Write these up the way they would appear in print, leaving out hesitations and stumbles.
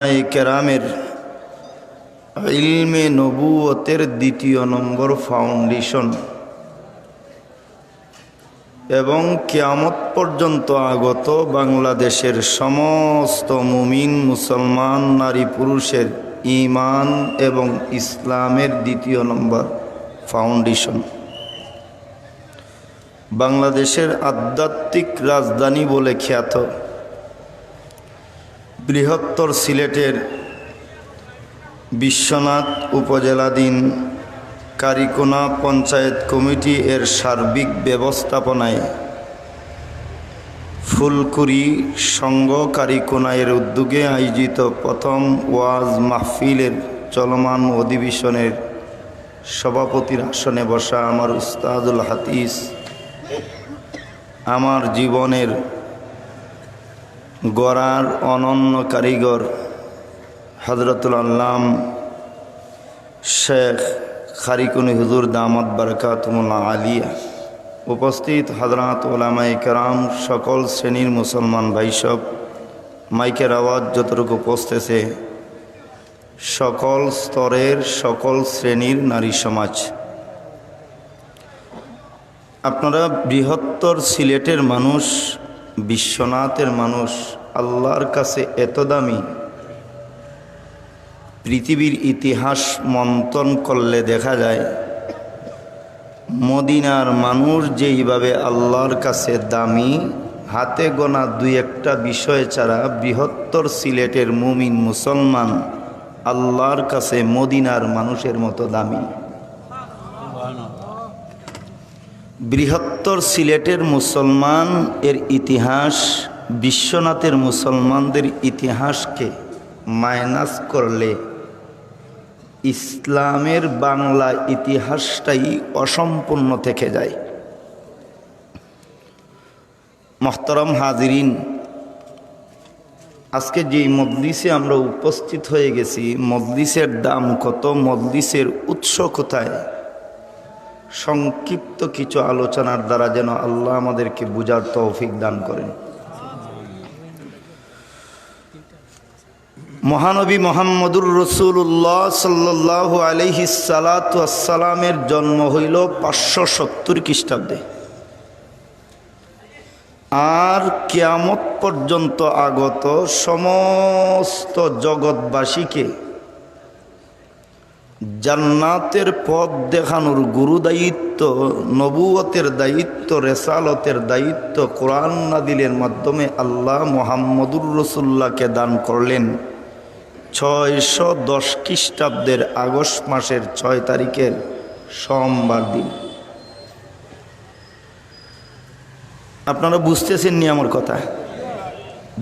কেরামের ইলমে নবুয়তের দ্বিতীয় নম্বর ফাউন্ডেশন এবং কিয়ামত পর্যন্ত আগত বাংলাদেশের সমস্ত মুমিন মুসলমান নারী পুরুষের ঈমান এবং ইসলামের দ্বিতীয় নম্বর ফাউন্ডেশন। বাংলাদেশের আধ্যাত্মিক রাজধানী বলে খ্যাত বৃহত্তর সিলেটের বিশ্বনাথ উপজেলাধীন কারিকোনা পঞ্চায়েত কমিটি এর সার্বিক ব্যবস্থাপনায় ফুলকুরি সংঘ কারিকোনা এর উদ্যোগে আয়োজিত প্রথম ওয়াজ মাহফিলের চলমান অধিবেশনের সভাপতির আসনে বসা আমার উস্তাদুল হাদিস, আমার জীবনের গড়ার অনন্য কারিগর হযরতুল আল্লাম শেখ খারিকুনি হুজুর দামাত বারাকাতুহুল্লাহ আলিয়া, উপস্থিত হযরত উলামায়ে কেরাম, সকল শ্রেণীর মুসলমান ভাইসব, মাইকের আওয়াজ যতটুকু পৌঁছতেছে, সকল স্তরের সকল শ্রেণীর নারী সমাজ, আপনারা বৃহত্তর সিলেটের মানুষ, বিশ্বনাথের মানুষ, আল্লাহর কাছে এত দামি, পৃথিবীর ইতিহাস মন্থন করলে দেখা যায় মদিনার মানুষ যেইভাবে আল্লাহর কাছে দামি, হাতে গোনা দুই একটা বিষয় ছাড়া বৃহত্তর সিলেটের মুমিন মুসলমান আল্লাহর কাছে মদিনার মানুষের মতো দামি। বৃহত্তর সিলেটের মুসলমান এর ইতিহাস বিশ্বনাথের মুসলমানদের ইতিহাসকে মাইনাস করলে ইসলামের বাংলা ইতিহাসটাই অসম্পূর্ণ থেকে যায়। মোহতারাম হাজিরিন, আজকে যেই মজলিসে আমরা উপস্থিত হয়ে গেছি, মজলিসের দাম কত, মজলিসের উৎস কোথায়, সংক্ষিপ্ত কিছু আলোচনার দ্বারা যেন আল্লাহ আমাদেরকে বুঝার তৌফিক দান করেন। মহানবী মুহাম্মদুর রাসূলুল্লাহ সাল্লাল্লাহু আলাইহি সাল্লাতু ওয়াসসালামের জন্ম হইল 570 খ্রিস্টাব্দে, আর কিয়ামত পর্যন্ত আগত সমস্ত জগৎবাসীকে জান্নাতের পথ দেখানোর গুরু দায়িত্ব, নবুয়তের দায়িত্ব, রেসালতের দায়িত্ব কোরআন নাযিলের মাধ্যমে আল্লাহ মুহাম্মদুর রাসূলুল্লাহকে দান করলেন 610 খ্রিস্টাব্দের আগস্ট মাসের 6 তারিখের সোমবার দিন। আপনারা বুঝতেছেন নি আমার কথা?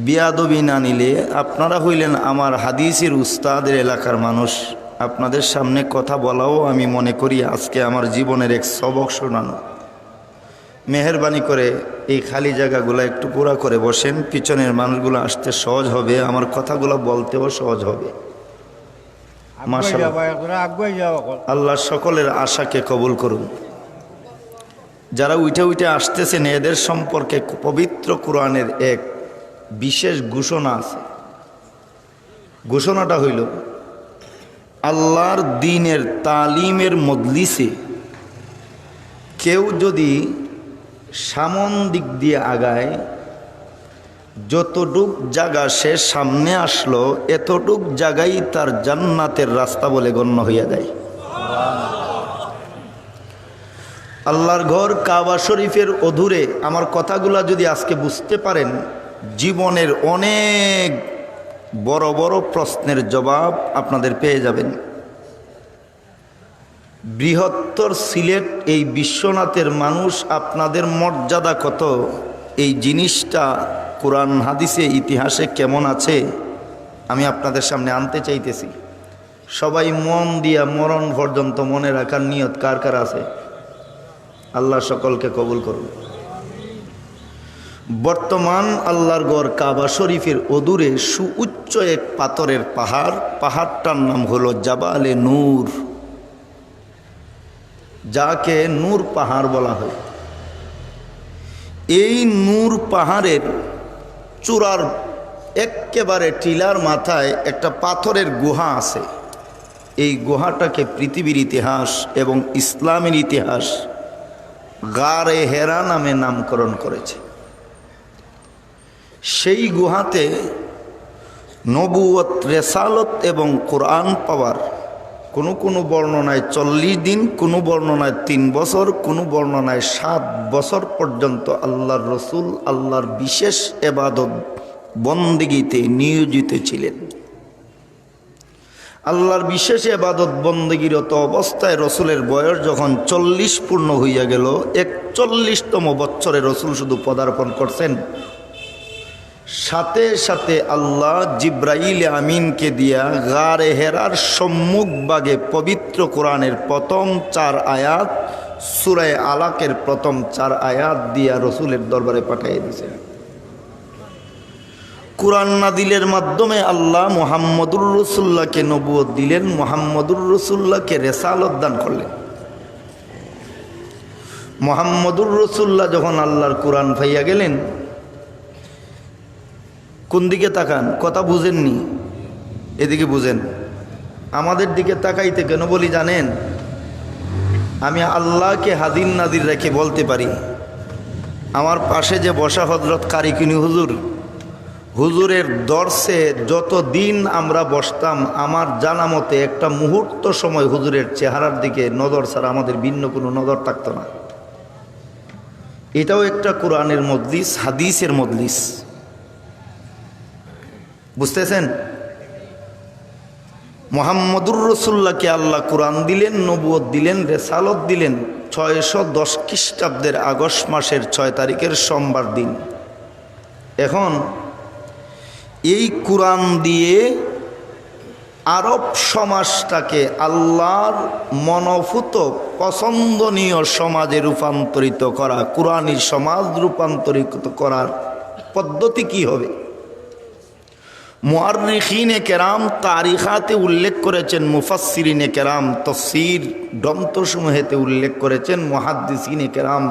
বিয়াদবি না নিলে আপনারা হইলেন আমার হাদিসের উস্তাদের এলাকার মানুষ, আপনাদের সামনে কথা বলাও আমি মনে করি আজকে আমার জীবনের এক সবক শোনানো। মেহেরবানি করে এই খালি জায়গাগুলো একটু পুরা করে বসেন, পিছনের মানুষগুলো আসতে সহজ হবে, আমার কথাগুলো বলতেও সহজ হবে। মাশাআল্লাহ, আল্লাহ সকলের আশাকে কবুল করুন। যারা উঠে উঠে আসতেছেন এদের সম্পর্কে পবিত্র কোরআনের এক বিশেষ ঘোষণা আছে। ঘোষণাটা হইল, আল্লাহর দ্বীনের তালিমের মজলিসে কেউ যদি সামন দিক দিয়ে আগায়, যতটুক জায়গা সে সামনে আসলো এতটুক জায়গায় তার জান্নাতের রাস্তা বলে গণ্য হইয়া যায়। আল্লাহর ঘর কাবা শরীফের অদূরে আমার কথাগুলা যদি আজকে বুঝতে পারেন, জীবনের অনেক বড় বড় প্রশ্নের জবাব আপনাদের পেয়ে যাবেন। বৃহত্তর সিলেট এই বিশ্বনাথের মানুষ আপনাদের মর্যাদা কত, এই জিনিসটা কোরআন হাদিসে ইতিহাসে কেমন আছে আমি আপনাদের সামনে আনতে চাইতেছি। সবাই মন দিয়া মরণ পর্যন্ত মনে রাখার নিয়ত কার কার আছে? আল্লাহ সকলকে কবুল করুন। বর্তমান আল্লাহর গড় কাবা শরীফের অদূরে সুউচ্চ এক পাথরের পাহাড়, পাহাড়টার নাম হলো জাবালে নূর, যাকে নূর পাহাড় বলা হয়। এই নূর পাহাড়ের চূড়ার একেবারে টিলার মাথায় একটা পাথরের গুহা আছে। এই গুহাটাকে পৃথিবীর ইতিহাস এবং ইসলামের ইতিহাস গারে হেরা নামে নামকরণ করেছে। সেই গুহাতে নবুয়ত, রেসালত এবং কোরআন পাওয়ার কোনো বর্ণনায় 40 দিন, কোনো বর্ণনায় 3 বছর, কোনো বর্ণনায় 7 বছর পর্যন্ত আল্লাহর রসুল আল্লাহর বিশেষ ইবাদত বন্দেগীতে নিয়োজিত ছিলেন। আল্লাহর বিশেষ ইবাদত বন্দেগীরত অবস্থায় রসুলের বয়স যখন 40 পূর্ণ হইয়া গেল, 41তম বৎসরে রসুল শুধু পদার্পণ করছেন। সাথে সাথে আল্লাহ জিব্রাইল আমিনকে দিয়া গারে হেরার সম্মুখ ভাগে পবিত্র কোরআনের প্রথম 4 আয়াত, সূরা আলাকের প্রথম 4 আয়াত দিয়া রসুলের দরবারে পাঠিয়ে দিয়েছেন। কোরআন নাদিলের মাধ্যমে আল্লাহ মুহাম্মদুর রাসূলুল্লাহকে নবুয়ত দিলেন, মুহাম্মদুর রাসূলুল্লাহকে রিসালাত দান করলেন। মুহাম্মদুর রাসূলুল্লাহ যখন আল্লাহর কোরআন পাইয়া গেলেন, কোন দিকে তাকান? কথা বুঝেননি? এদিকে বুঝেন। আমাদের দিকে তাকাইতে কেন বলি জানেন? আমি আল্লাহকে হাজির নাদির রেখে বলতে পারি, আমার পাশে যে বসা হযরত কারিকুনি হুজুর, হুজুরের দর্শে যতদিন আমরা বসতাম, আমার জানা মতে একটা মুহূর্ত সময় হুজুরের চেহারার দিকে নজর ছাড়া আমাদের ভিন্ন কোনো নজর থাকতো না। এটাও একটা কোরআনের মজলিস, হাদিসের মজলিস। বুঝতেছেন? মুহাম্মদুর রাসূলুল্লাহকে আল্লাহ কোরআন দিলেন, নবুয়ত দিলেন, রেসালত দিলেন 610 খ্রিস্টাব্দের আগস্ট মাসের 6 তারিখের সোমবার দিন। এখন এই কোরআন দিয়ে আরব সমাজটাকে আল্লাহর মনোভূত পছন্দনীয় সমাজে রূপান্তরিত করা, কোরআনী সমাজ রূপান্তরিত করার পদ্ধতি কি হবে? মুআররিখিনে কেরাম তারিখাতে উল্লেখ করেছেন, মুফাসসিরিনে কেরাম তাফসীর গ্রন্থসমূহেতে উল্লেখ করেছেন, মুহাদ্দিসিনে কেরাম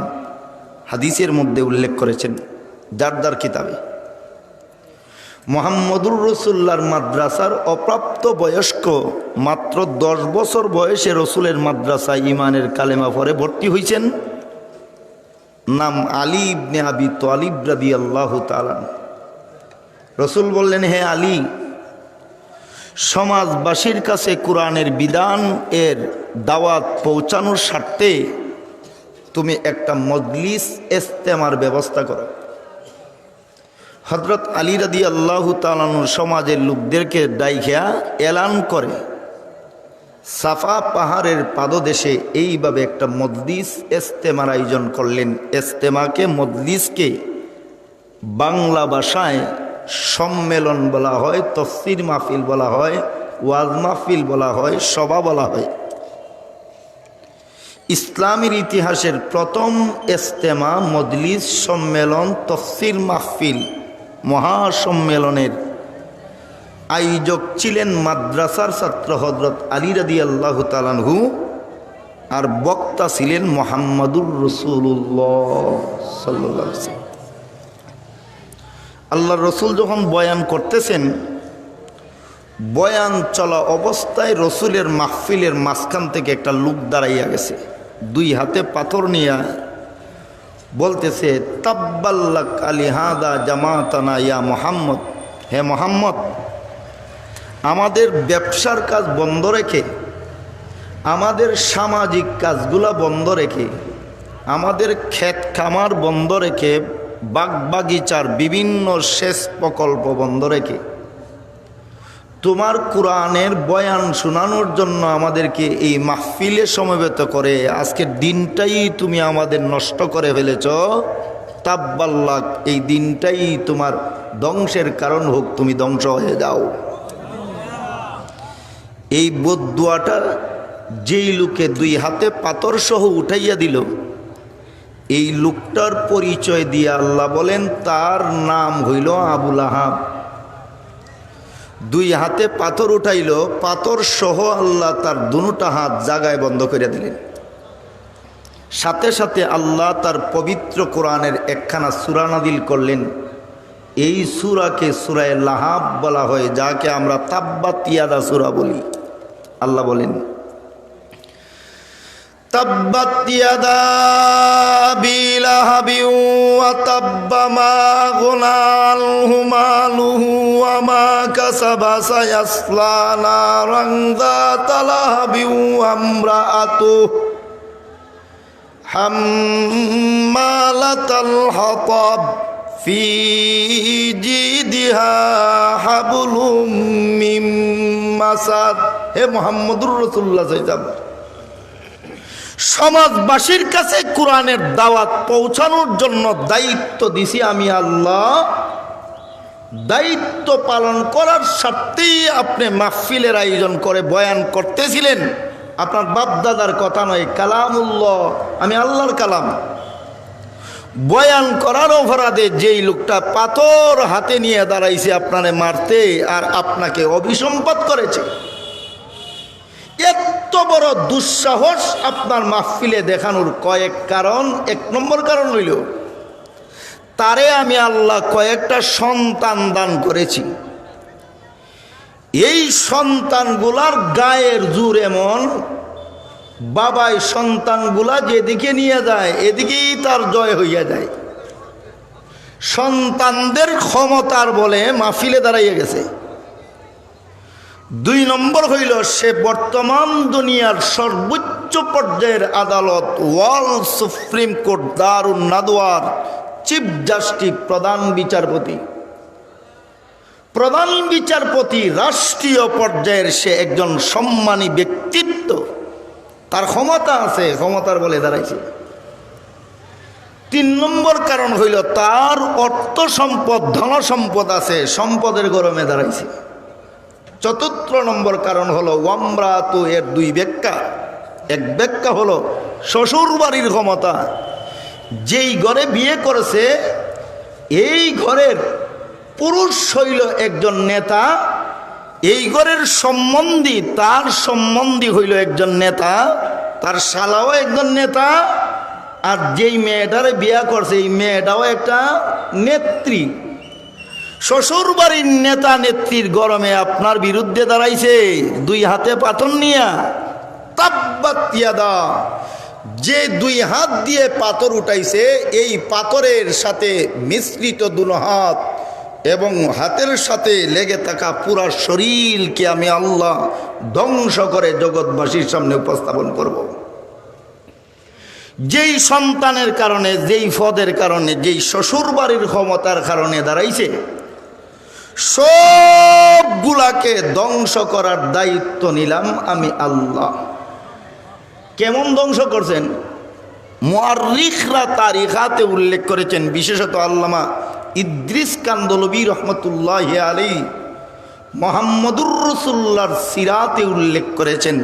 হাদিসের মধ্যে উল্লেখ করেছেন, যার কিতাবে। মুহাম্মদুর রাসূলুল্লাহর মাদ্রাসার অপ্রাপ্ত বয়স্ক মাত্র 10 বছর বয়সে রসুলের মাদ্রাসায় ইমানের কালেমা পড়ে ভর্তি হয়েছেন। নাম আলী ইবনে আবি তালিব রাদিয়াল্লাহু তাআলা। রসুল বললেন, হে আলী, সমাজবাসীর কাছে কোরআনের বিধান এর দাওয়াত পৌঁছানোর স্বার্থে তুমি একটা মজলিস ইজতেমার ব্যবস্থা করো। হযরত আলী রাদিয়াল্লাহু তাআলা সমাজের লোকদেরকে ডাইকা এলান করে সাফা পাহাড়ের পাদদেশে এইভাবে একটা মজলিস ইজতেমার আয়োজন করলেন। ইজতেমাকে, মজলিসকে বাংলা ভাষায় সম্মেলন বলা হয়, তাফসীর মাহফিল বলা হয়, ওয়াজ মাহফিল বলা হয়, সভা বলা হয়। ইসলামের ইতিহাসের প্রথম ইজতেমা, মজলিস, সম্মেলন, তাফসীর মাহফিল, মহাসম্মেলনের আয়োজক ছিলেন মাদ্রাসার ছাত্র হযরত আলী রাদিয়াল্লাহু তাআলা আনহু, আর বক্তা ছিলেন মুহাম্মদুর রাসূলুল্লাহ সাল্লাল্লাহু আলাইহি ওয়াসাল্লাম। আল্লাহর রসুল যখন বয়ান করতেছেন, বয়ান চলা অবস্থায় রসুলের মাহফিলের মাঝখান থেকে একটা লোক দাঁড়াইয়া গেছে, 2 হাতে পাথর নিয়া বলতেছে, তাব্বাল্লাক আলিহাদা জামাতানা ইয়া মুহাম্মদ। হে মুহাম্মদ, আমাদের ব্যবসার কাজ বন্ধ রেখে, আমাদের সামাজিক কাজগুলা বন্ধ রেখে, আমাদের ক্ষেত খামার বন্ধ রেখে, বাগবাগিচার বিভিন্ন সেচ প্রকল্প বন্ধ রেখে তোমার কোরআনের বয়ান শোনানোর জন্য আমাদেরকে এই মাহফিলে সমবেত করে আজকের দিনটাই তুমি আমাদের নষ্ট করে ফেলেছ। তাব্বাল্লাক, এই দিনটাই তোমার ধ্বংসের কারণ হোক, তুমি ধ্বংস হয়ে যাও। এই বদদুয়াটা যেই লোকে 2 হাতে পাথর সহ উঠাইয়া দিল, এই লোকটার পরিচয় দিয়ে আল্লাহ বলেন তার নাম হইল আবুল আহাব। 2 হাতে পাথর উঠাইল, পাথর সহ আল্লাহ তার দুটা হাত জায়গায় বন্ধ করে দিলেন। সাথে সাথে আল্লাহ তার পবিত্র কোরআনের একখানা সূরা নাযিল করলেন, এই সূরাকে সূরা লাহাব বলা হয়, যাকে আমরা তাব্বাত ইয়াদা সূরা বলি। আল্লাহ বলেন, তাব্বাত ইয়াদা আবি লাহাবি ওয়া তাব্বা মা আগনা আনহু মালুহু ওয়া মা কাসাবা সায়াসলা নারান যাতা লাহাবি ওয়া ইমরাআতুহু হাম্মালাতাল হাতাব ফি জিদিহা হাবলুম মিন মাসাদ। হে মুহাম্মদুর রাসূলুল্লাহ সাল্লাল্লাহু আলাইহি সমাজবাসীর কাছে কোরআনের দাওয়াত পৌঁছানোর জন্য দায়িত্ব দিছি আমি আল্লাহ। দায়িত্ব পালন করার স্বার্থেই আপনি মাহফিলের আয়োজন করে বয়ান করতেছিলেন। আপনার বাপদাদার কথা নয়, কালামুল্লাহ, আমি আল্লাহর কালাম। বয়ান করার অপরাধে যেই লোকটা পাথর হাতে নিয়ে দাঁড়াইছে আপনারে মারতে আর আপনাকে অভিসম্পাত করেছে, এত বড় দুঃসাহস আপনার মাহফিলে দেখানোর কয়েক কারণ। এক নম্বর কারণ হইল, তারে আমি আল্লাহ কয়েকটা সন্তান দান করেছি। এই সন্তানগুলার গায়ের জোর এমন, বাবাই সন্তানগুলা যেদিকে নিয়ে যায় এদিকেই তার জয় হইয়া যায়। সন্তানদের ক্ষমতার বলে মাহফিলে দাঁড়াইয়া গেছে। দুই নম্বর হইল, সে বর্তমান দুনিয়ার সর্বোচ্চ পর্যায়ের আদালত ওয়ার্ল্ড সুপ্রিম কোর্ট দারুন নাদওয়ার চিফ জাস্টিস, প্রধান বিচারপতি, রাষ্ট্রীয় পর্যায়ের সে একজন সম্মানী ব্যক্তিত্ব। তার ক্ষমতা আছে, ক্ষমতার বলে দাঁড়াইছে। তিন নম্বর কারণ হইল, তার অর্থ সম্পদ, ধন সম্পদ আছে, সম্পদের গরমে দাঁড়াইছে। চতুর্থ নম্বর কারণ হলো ওয়ামরাতু, এর দুই ব্যাখ্যা। এক ব্যাখ্যা হলো শ্বশুর বাড়ির ক্ষমতা। যেই ঘরে বিয়ে করেছে এই ঘরের পুরুষ হইল একজন নেতা, এই ঘরের সম্বন্ধী, তার সম্বন্ধী হইল একজন নেতা, তার শালাও একজন নেতা, আর যেই মেয়েটারে বিয়ে করছে এই মেয়েটাও একটা নেত্রী। শ্বশুর বাড়ির নেতা নেত্রীর গরমে আপনার বিরুদ্ধে দাঁড়াইছে দুই হাতে পাথর নিয়া। তাব্বাত ইয়াদা, যে দুই হাত দিয়ে পাথর উঠাইছে, এই পাথরের সাথে মিশ্রিত দুনো হাত এবং হাতের সাথে লেগে থাকা পুরা শরীরকে আমি আল্লাহ ধ্বংস করে জগৎবাসীর সামনে উপস্থাপন করব। যেই সন্তানের কারণে, যেই পদের কারণে, যেই শ্বশুর বাড়ির ক্ষমতার কারণে দাঁড়াইছে, সবগুলাকে ধ্বংস করার দায়িত্ব নিলাম আমি আল্লাহ। কেমন ধ্বংস করছেন? মুআররিখরা তারিখাতে উল্লেখ করেছেন, বিশেষত আল্লামা ইদ্রিস কান্দলবী রহমতুল্লাহি আলাইহি মুহাম্মদুর রাসূলুল্লাহর সিরাতে উল্লেখ করেছেন,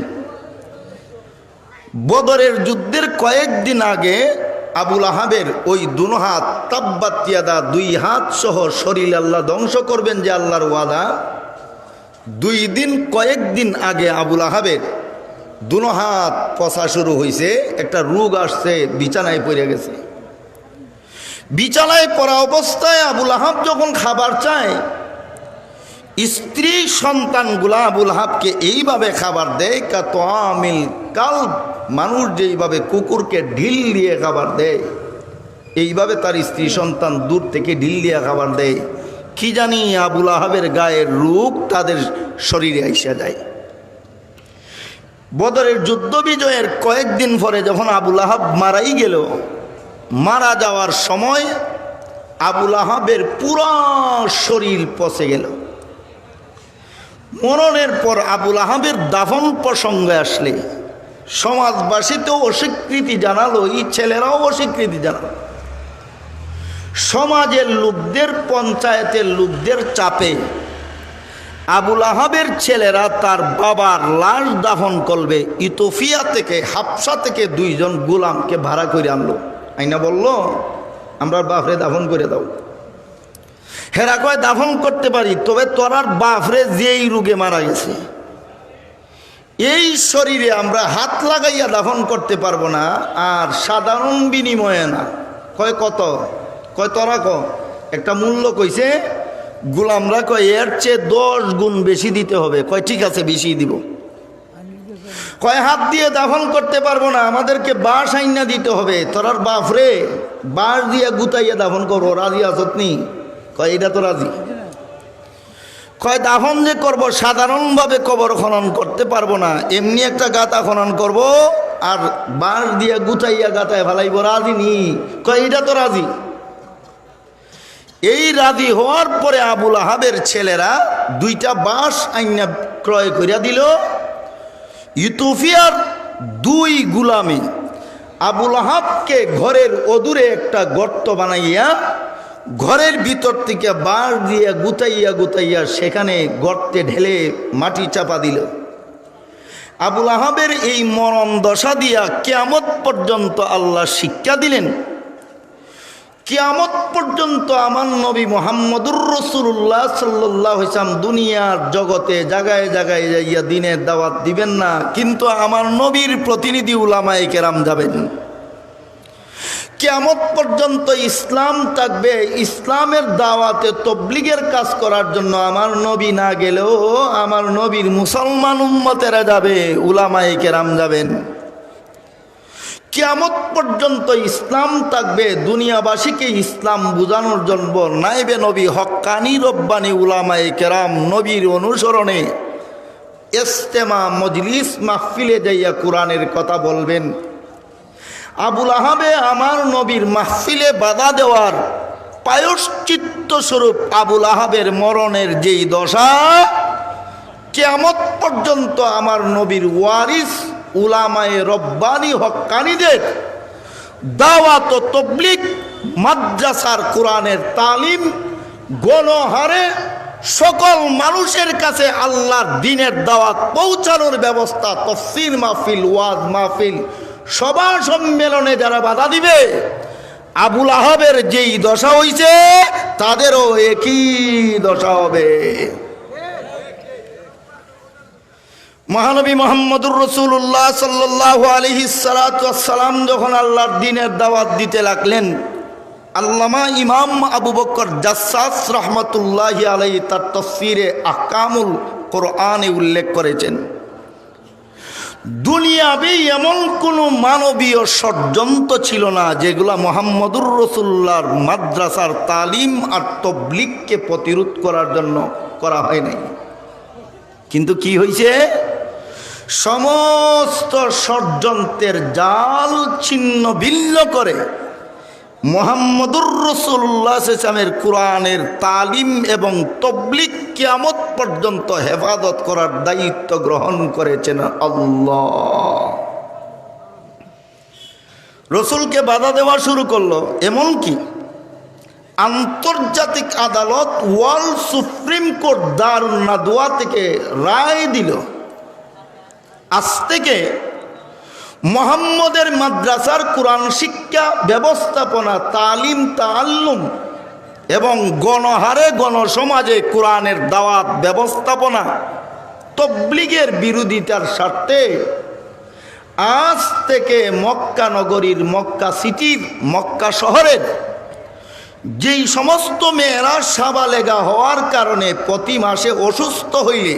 বদরের যুদ্ধের কয়েকদিন আগে আবুল আহাবের ওই দুনো হাত, তাব্বাত ইয়াদা, দুই হাত সহ শরীর আল্লাহ ধ্বংস করবেন যে আল্লাহর ওয়াদা, কয়েকদিন আগে আবুল আহাবের দুনো হাত পচা শুরু হয়েছে, একটা রোগ আসছে, বিছানায় পড়ে গেছে। বিছানায় পড়া অবস্থায় আবুল আহাব যখন খাবার চায়, স্ত্রী সন্তানগুলা আবুল আহাবকে এইভাবে খাবার দেয়, কাতআমিল কালব, মানুষ যেইভাবে কুকুরকে ঢিল দিয়ে খাবার দেয়, এইভাবে তার স্ত্রী সন্তান দূর থেকে ঢিল দিয়ে খাবার দেয়। কি জানি আবুল আহাবের গায়ের রোগ তাদের শরীরে আইসা যায়। বদরের যুদ্ধ বিজয়ের কয়েকদিন পরে যখন আবুল আহাব মারাই গেল, মারা যাওয়ার সময় আবুল আহাবের পুরো শরীর পচে গেল। মরণের পর আবুল আহাবের দাফন প্রসঙ্গে আসলে সমাজবাসীতেও অস্বীকৃতি জানালো, এই ছেলেরাও অস্বীকৃতি জানালো। সমাজের লোকদের, পঞ্চায়েতের লোকদের চাপে আবুল আহাবের ছেলেরা তার বাবার লাশ দাফন করবে। ইতোফিয়া থেকে, হাবসা থেকে দুইজন গোলামকে ভাড়া করে আনলো। আইনা বলল, আমরা বাপরে দাফন করে দাও। হেরা কয় দাফন করতে পারি, তবে তোরার বাপরে যেই রোগে মারা গেছে এই শরীরে আমরা হাত লাগাইয়া দাফন করতে পারবো না, আর সাধারণ বিনিময়ে না। কয় কত? কয় তোরা একটা মূল্য কইছে, গোলামরা কয় এর চেয়ে 10 গুণ বেশি দিতে হবে। কয় ঠিক আছে, বেশি দিব। কয় হাত দিয়ে দাফন করতে পারবো না, আমাদেরকে বাঁশ আইনা দিতে হবে। তোরার বাপরে বাঁশ দিয়ে গুতাইয়া দাফন করবো, রাজি আসত নি? কয় এটা তো রাজি। কয় দাফন যে করবো সাধারণভাবে কবর খনন করতে পারবো না, এমনি একটা গাতা খনন করব আর বাঁশ দিয়ে গুতাইয়া গাতায় ফেলাইব, রাজি নি? কয় এটা তো রাজি। এই রাজি হওয়ার পরে আবুল আহাবের ছেলেরা 2টা বাঁশ আইনা ক্রয় করিয়া দিল। ইথিওপিয়ার 2 গুলামে আবুল আহাবকে ঘরের অদূরে একটা গর্ত বানাইয়া ঘরের ভিতর থেকে বাঁশ দিয়ে গুতাইয়া গুতাইয়া সেখানে গর্তে ঢেলে মাটি চাপা দিল। আবুল আহাবের এই মরণ দশা দিয়া কিয়ামত পর্যন্ত আল্লাহ শিক্ষা দিলেন, কিয়ামত পর্যন্ত আমার নবী মুহাম্মদুর রাসূলুল্লাহ সাল্লাল্লাহু আলাইহি ওয়াসাল্লাম দুনিয়ার জগতে জায়গায় জায়গায় যাইয়া দ্বীনের দাওয়াত দিবেন না, কিন্তু আমার নবীর প্রতিনিধি উলামায়ে কেরাম যাবেন। কিয়ামত পর্যন্ত ইসলাম থাকবে, ইসলামের দাওয়াতে তবলিগের কাজ করার জন্য আমার নবী না গেলেও আমার নবীর মুসলমান উম্মতেরা যাবে, উলামায়ে কেরাম যাবেন। কিয়ামত পর্যন্ত ইসলাম থাকবে, দুনিয়াবাসীকে ইসলাম বুঝানোর জন্য নাইবে নবী হক্কানি রব্বানি উলামায়ে কেরাম নবীর অনুসরণে ইজতেমা মজলিস মাহফিলে যাইয়া কোরআনের কথা বলবেন। আবুল আহাবে আমার নবীর মাহফিলে বাধা দেওয়ার প্রায়শ্চিত্ত স্বরূপ আবুল আহাবের মরণের যেই দশা, কিয়ামত পর্যন্ত আমার নবীর ওয়ারিস উলামায়ে রব্বানি হক্কানিদের দাওয়াত ও তাবলীগ মাদ্রাসার কোরআনের তালিম গণহারে সকল মানুষের কাছে আল্লাহর দ্বীনের দাওয়াত পৌঁছানোর ব্যবস্থা, তাফসীর মাহফিল, ওয়াজ মাহফিল, সভা সম্মেলনে যারা বাধা দিবে, আবুল আহাবের যেই দশা হইছে তাদেরও একই দশা হবে। মহানবী মুহাম্মদুর রাসূলুল্লাহ সাল্লাল্লাহু আলাইহি সাল্লাম যখন আল্লাহর দ্বীনের দাওয়াত দিতে লাগলেন, আল্লামা ইমাম আবু বকর জাসসাস রাহমাতুল্লাহি আলাইহি তার তাফসীরে আহকামুল কোরআনে উল্লেখ করেছেন, দুনিয়াবি এমন কোনো মানবীয় ষড়যন্ত্র ছিল না যেগুলা মুহাম্মদুর রাসূলুল্লাহর মাদ্রাসার তালিম আর তাবলীগকে প্রতিরোধ করার জন্য করা হয় নাই। কিন্তু কি হয়েছে, সমস্ত ষড়যন্ত্রের জাল ছিন্ন ভিন্ন করে মুহাম্মদুর রাসূলুল্লাহ সাল্লাল্লাহু আলাইহি ওয়াসাল্লামের কোরআনের তালিম এবং তাবলীগ কিয়ামত পর্যন্ত হেফাজত করার দায়িত্ব গ্রহণ করেছেন আল্লাহ। রসুলকে বাধা দেওয়া শুরু করলো, এমনকি আন্তর্জাতিক আদালত ওয়ার্ল্ড সুপ্রিম কোর্ট দারুন নাদওয়া থেকে রায় দিল, আজ থেকে মুহাম্মদের মাদ্রাসার কোরআন শিক্ষা ব্যবস্থাপনা, তালিম, তাআল্লুম এবং গণহারে গণসমাজে কোরআনের দাওয়াত ব্যবস্থাপনা তাবলীগের বিরোধিতার স্বার্থে আজ থেকে মক্কা নগরীর, মক্কা সিটির, মক্কা শহরের যেই সমস্ত মেয়েরা সাবালেগা হওয়ার কারণে প্রতি মাসে অসুস্থ হইলে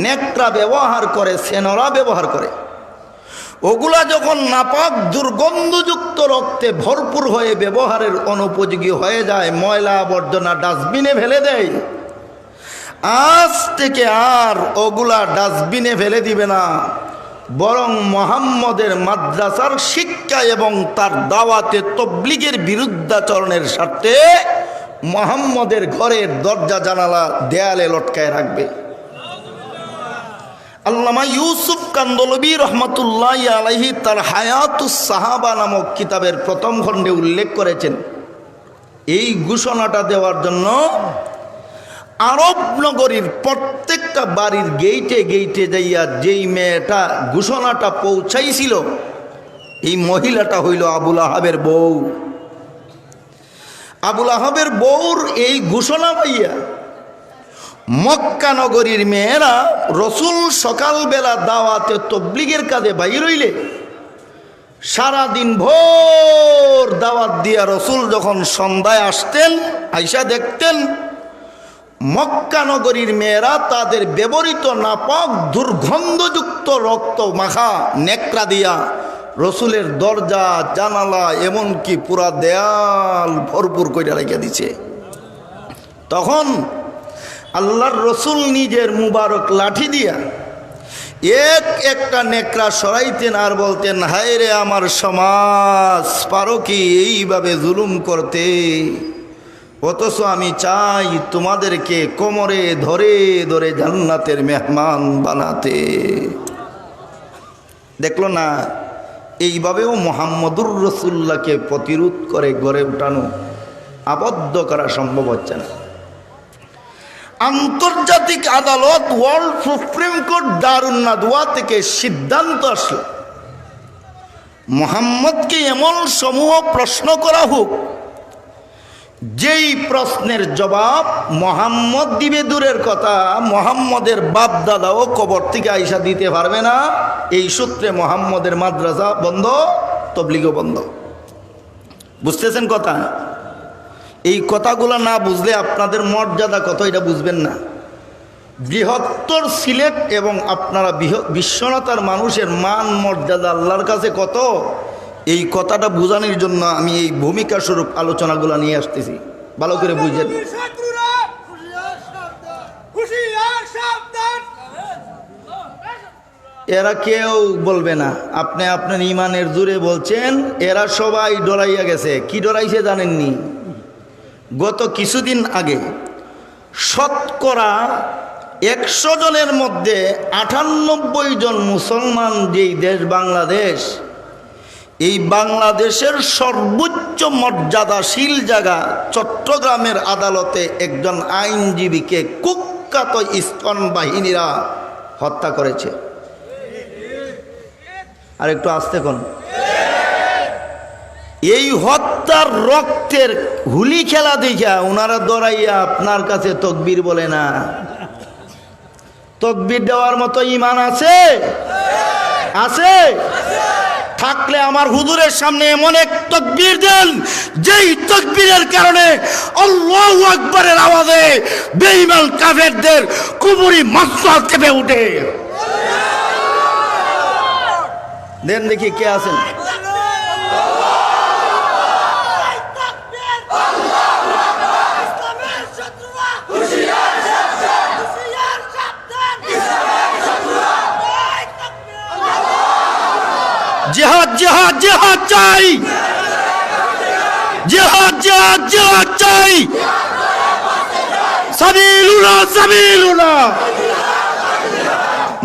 নেকড়া ব্যবহার করে, সেনরা ব্যবহার করে, ওগুলা যখন নাপাক দুর্গন্ধযুক্ত রক্তে ভরপুর হয়ে ব্যবহারের অনুপযোগী হয়ে যায়, ময়লা আবর্জনা ডাস্টবিনে ফেলে দেয়, আজ থেকে আর ওগুলা ডাস্টবিনে ফেলে দিবে না, বরং মুহাম্মদের মাদ্রাসার শিক্ষা এবং তার দাওয়াতে তাবলীগের বিরুদ্ধাচরণের স্বার্থে মুহাম্মদের ঘরের দরজা জানালা দেয়ালে লটকায় রাখবে। আল্লামা ইউসুফ কান্দলবী রহমাতুল্লাহি আলাইহি তার হায়াতুস সাহাবা নামক কিতাবের প্রথম খণ্ডে উল্লেখ করেছেন, এই ঘোষণাটা দেওয়ার জন্য আরব নগরীর প্রত্যেকটা বাড়ির গেইটে গেইটে যাইয়া যেই মেয়েটা ঘোষণাটা পৌঁছাইছিল, এই মহিলাটা হইল আবুল আহাবের বউ। আবুল আহাবের বউর এই ঘোষণা পাইয়া মক্কা নগরীর মেয়েরা রসুল সকালবেলা দাওয়াতে তাবলীগের কাজে বাইর হইলে সারাদিন ভোর দাওয়াত দিয়া রসুল যখন সন্ধ্যায় আসতেন, আইসা দেখতেন মক্কা নগরীর মেয়েরা তাদের ব্যবহৃত নাপাক দুর্গন্ধযুক্ত রক্ত মাখা নেকড়া দিয়া রসুলের দরজা জানালা এমনকি পুরা দেয়াল ভরপুর করে রেখে দিছে। তখন আল্লাহর রসুল নিজের মুবারক লাঠি দিয়া একটা নেকড়া সরাইতেন আর বলতেন, হায় রে আমার সমাজ, পারো কি এইভাবে জুলুম করতে? অথচ আমি চাই তোমাদেরকে কোমরে ধরে ধরে জান্নাতের মেহমান বানাতে। দেখলো না, এইভাবেও মুহাম্মদুর রাসূলুল্লাহকে প্রতিরোধ করে গড়ে উঠানো, আবদ্ধ করা সম্ভব হচ্ছে না। আন্তর্জাতিক আদালত ওয়ার্ল্ড সুপ্রিম কোর্ট দারুন নাদওয়া থেকে সিদ্ধান্ত আসলো, মুহাম্মদকে এমন সমূহ প্রশ্ন করা হোক যেই প্রশ্নের জবাব মুহাম্মদ দিবে দূরের কথা, মুহাম্মদের বাপ দাদাও কবর থেকে আইসা দিতে পারবে না। এই সূত্রে মুহাম্মদের মাদ্রাসা বন্ধ, তবলিগও বন্ধ। বুঝতেছেন কথা? এই কথাগুলো না বুঝলে আপনাদের মর্যাদা কত এটা বুঝবেন না। বৃহত্তর সিলেট এবং আপনারা বিশ্বনাথার মানুষের মান মর্যাদা আল্লাহর কাছে কত, এই কথাটা বোঝানোর জন্য আমি এই ভূমিকা স্বরূপ আলোচনাগুলো নিয়ে আসতেছি। ভালো করে বুঝেন। এরা কেউ বলবে না, আপনি আপনার ইমানের জোরে বলছেন। এরা সবাই ডরাইয়া গেছে। কি ডরাইছে জানেননি? গত কিছুদিন আগে শতকরা 100 জনের মধ্যে 98 জন মুসলমান যেই দেশ বাংলাদেশ, এই বাংলাদেশের সর্বোচ্চ মর্যাদাশীল জায়গা চট্টগ্রামের আদালতে একজন আইনজীবীকে কুখ্যাত ইস্কন বাহিনীরা হত্যা করেছে। আর একটু আস্তে কোন, এই হত্যার রক্তের হুলি খেলা দেখা ওনারা দৌড়াইয়া আপনার কাছে তকবীর বলে না। তকবীর দেওয়ার মতো ঈমান আছে? আছে? থাকলে আমার হুজুরের সামনে এমন এক তাকবীর দেন যেই তাকবীরের কারণে আল্লাহু আকবারের আওয়াজে বেঈমান কাফেরদের কুবুরি মস্তক কেঁপে ওঠে। দেন দেখি কে আছেন। জিহাদ জিহাদ জিহাদ চাই, জিহাদ জিহাদ জিহাদ চাই, সাবিলুল্লাহ সাবিলুল্লাহ।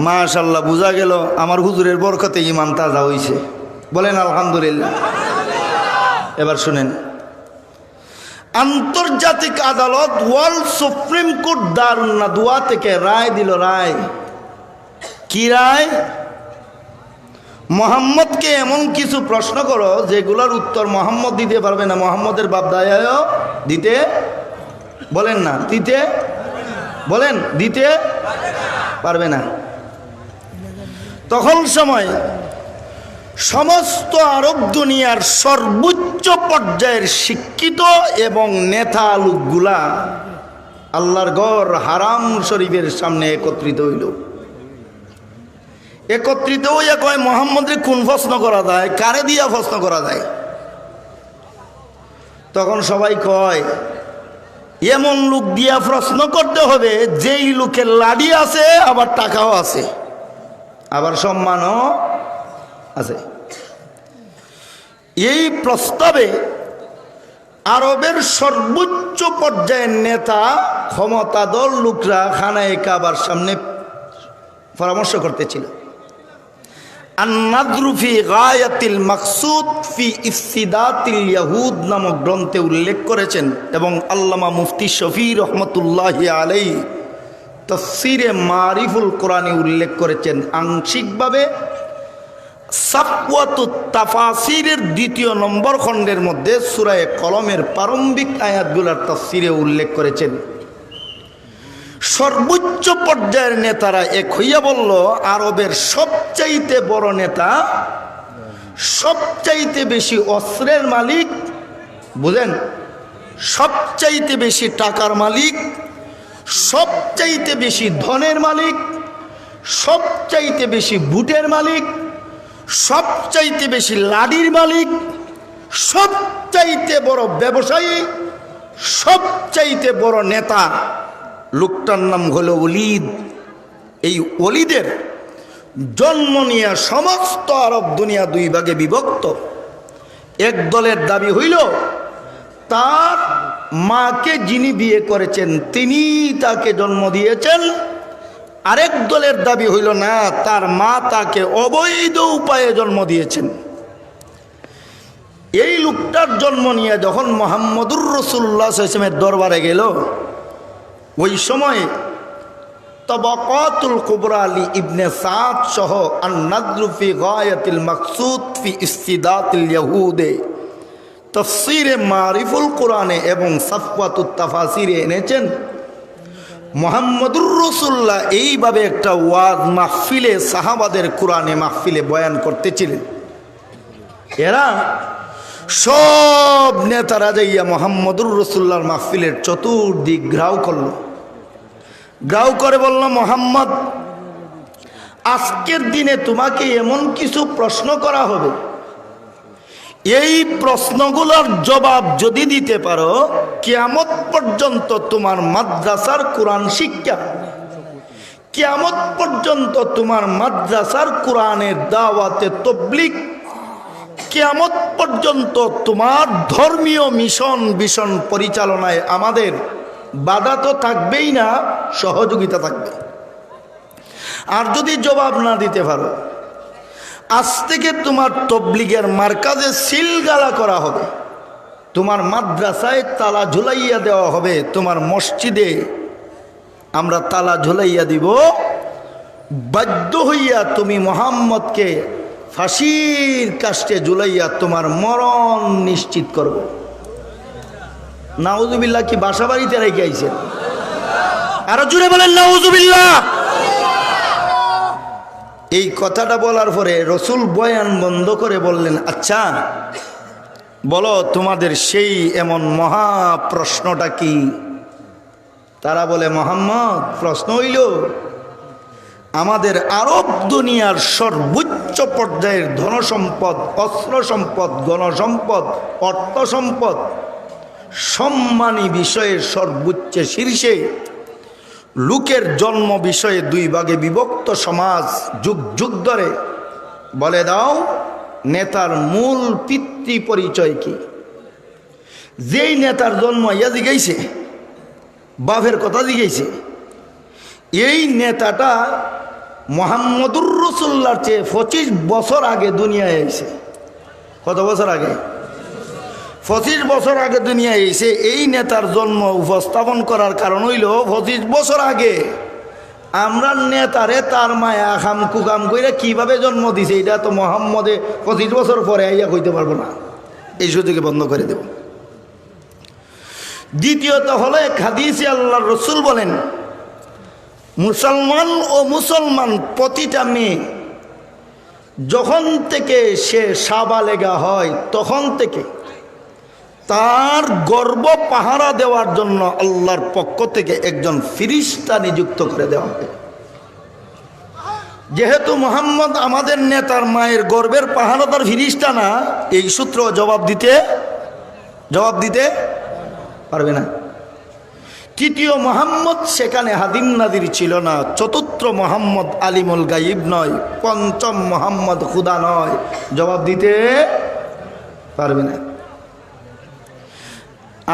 মাশাআল্লাহ, বোঝা গেল আমার হুজুরের বরকতে ঈমান তাজা হইছে। বলেন আলহামদুলিল্লাহ। এবার শুনেন, আন্তর্জাতিক আদালত ওয়ার্ল্ড সুপ্রিম কোর্ট দারুন নাদওয়া থেকে রায় দিল। রায় কি রায়? মোহাম্মদকে এমন কিছু প্রশ্ন করো যেগুলোর উত্তর মোহাম্মদ দিতে পারবে না, মোহাম্মদের বাপ দাদাও দিতে, বলেন না দিতে, বলেন দিতে পারবে না। তখন সময় সমস্ত আরব দুনিয়ার সর্বোচ্চ পর্যায়ের শিক্ষিত এবং নেতা লোকগুলা আল্লাহর ঘর হারাম শরীফের সামনে একত্রিত হইল। একত্রিত হইয়া কয়, মোহাম্মদের কোন প্রশ্ন করা যায়, কারে দিয়া প্রশ্ন করা যায়? তখন সবাই কয়, এমন লোক দিয়া প্রশ্ন করতে হবে যেই লোকের লাডি আছে, আবার টাকাও আছে, আবার সম্মানও আছে। এই প্রস্তাবে আরবের সর্বোচ্চ পর্যায়ের নেতা ক্ষমতাধর লোকরা খানায়ে কাবার সামনে পরামর্শ করতেছিল। আন-নাযরু ফি গায়াতিল মাকসুদ ফি ইফসিদাতিল ইয়াহুদ নামক গ্রন্থে উল্লেখ করেছেন এবং আল্লামা মুফতি শফি রহমতুল্লাহি আলাইহি তাফসীরে মারিফুল কোরআনে উল্লেখ করেছেন। আংশিকভাবে সাফওয়াতুত তাফাসিরের 2 নম্বর খণ্ডের মধ্যে সূরা কলমের প্রারম্ভিক আয়াতগুলোর তাফসীরে উল্লেখ করেছেন। সর্বোচ্চ পর্যায়ের নেতারা এক হইয়া বলল, আরবের সবচাইতে বড় নেতা সবচাইতে বেশি অস্ত্রের মালিক, বুঝেন, সবচাইতে বেশি টাকার মালিক, সবচাইতে বেশি ধনের মালিক, সবচাইতে বেশি বুটের মালিক, সবচাইতে বেশি লাডির মালিক, সবচাইতে বড় ব্যবসায়ী, সবচাইতে বড় নেতা, লোকটার নাম হলো ওলীদ। এই ওলীদের জন্ম নিয়ে সমস্ত আরব দুনিয়া দুই ভাগে বিভক্ত। এক দলের দাবি হইল তার মাকে যিনি বিয়ে করেছেন তিনি তাকে জন্ম দিয়েছেন। আরেক দলের দাবি হইল না, তার মা তাকে অবৈধ উপায়ে জন্ম দিয়েছেন। এই লোকটার জন্ম নিয়ে যখন মুহাম্মদুর রাসূলুল্লাহ সাল্লাল্লাহু আলাইহি ওয়াসাল্লামের দরবারে গেল, ওই সময় তাবাকাতুল কুবরা লি ইবনে সাদ সহ আন-নাযরু ফি গায়াতিল মাকসুদ ফি ইস্তিদাতিল ইয়াহুদে, তাফসীরে মারিফুল কোরআনে এবং সাফওয়াতুত তাফাসিরে এনেছেন মুহাম্মদুর রাসূলুল্লাহ এইভাবে একটা ওয়াজ মাহফিলে, সাহাবাদের কোরআনে মাহফিলে বয়ান করতেছিলেন। এরা সব নেতারা যাইয়া মুহাম্মদুর রাসূলুল্লাহর মাহফিলের চতুর্দিক ঘেরাও করল। ঘেরাও করে বলল, মুহাম্মদ, আজকের দিনে তোমাকে এমন কিছু প্রশ্ন করা হবে, এই প্রশ্নগুলোর জবাব যদি দিতে পারো কিয়ামত পর্যন্ত তোমার মাদ্রাসার কোরআন শিক্ষা, কিয়ামত পর্যন্ত তোমার মাদ্রাসার কোরআনের দাওয়াতে তাবলীগ, কিয়ামত পর্যন্ত তোমার ধর্মীয় মিশন ভিশন পরিচালনায় আমাদের বাধা তো থাকবেই না, সহযোগিতা থাকবে। আর যদি জবাব না দিতে পারো, আজ থেকে তোমার তাবলীগের মার্কাজে সিলগালা করা হবে, তোমার মাদ্রাসায় তালা ঝুলাইয়া দেওয়া হবে, তোমার মসজিদে আমরা তালা ঝুলাইয়া দিব, বাধ্য হইয়া তুমি মুহাম্মদকে ফাঁসির কাস্টে ঝুলাইয়া তোমার মরণ নিশ্চিত করব। নাউজুবিল্লাহ, কি বাসা বাড়িতে রেখে আইছেন? আরো জুড়ে বলেন নাউজুবিল্লাহ। এই কথাটা বলার পরে রসুল বয়ান বন্ধ করে বললেন, আচ্ছা বলো তোমাদের সেই এমন মহা প্রশ্নটা কি? তারা বলে, মুহাম্মদ, প্রশ্ন হইল আমাদের আরব দুনিয়ার সর্বোচ্চ পর্যায়ের ধনসম্পদ, অস্ত্র সম্পদ, গণসম্পদ, অর্থ সম্পদ, সম্মানী বিষয়ের সর্বোচ্চ শীর্ষে, লোকের জন্ম বিষয়ে দুই ভাগে বিভক্ত সমাজ, যুগ যুগ ধরে, বলে দাও নেতার মূল পিতৃ পরিচয় কি? যেই নেতার জন্ম ইয়া জিগাইছে, বাপের কথা জিগাইছে, এই নেতাটা মুহাম্মদুর রাসূলুল্লাহর চেয়ে 25 বছর আগে দুনিয়ায় এসেছে। কত বছর আগে? 25 বছর আগে দুনিয়ায় এসে এই নেতার জন্ম উপস্থাপন করার কারণ হইল 25 বছর আগে আমরা নেতারে তার মায়া খাম কুকাম কইরা কিভাবে জন্ম দিছে, এটা তো মুহাম্মদে 25 বছর পরে আইয়া কইতে পারবো না। এই সুযোগে বন্ধ করে দেব। দ্বিতীয়ত হলো এক হাদিসে আল্লাহর রাসূল বলেন, মুসলমান প্রতিটা মেয়ে যখন থেকে সে সাবালেগা হয় তখন থেকে তার গর্ব পাহারা দেওয়ার জন্য আল্লাহর পক্ষ থেকে একজন ফিরিস্তা নিযুক্ত করে দেওয়া হবে। যেহেতু মুহাম্মদ আমাদের নেতার মায়ের গর্বের পাহারাদার ফিরিস্তা না, এই সূত্র জবাব দিতে পারবে না। তৃতীয় মুহাম্মদ সেখানে হাদিম নাদির ছিল না। চতুর্থ মুহাম্মদ আলিমুল গাইব নয়। পঞ্চম মুহাম্মদ খুদা নয়, জবাব দিতে পারবে না।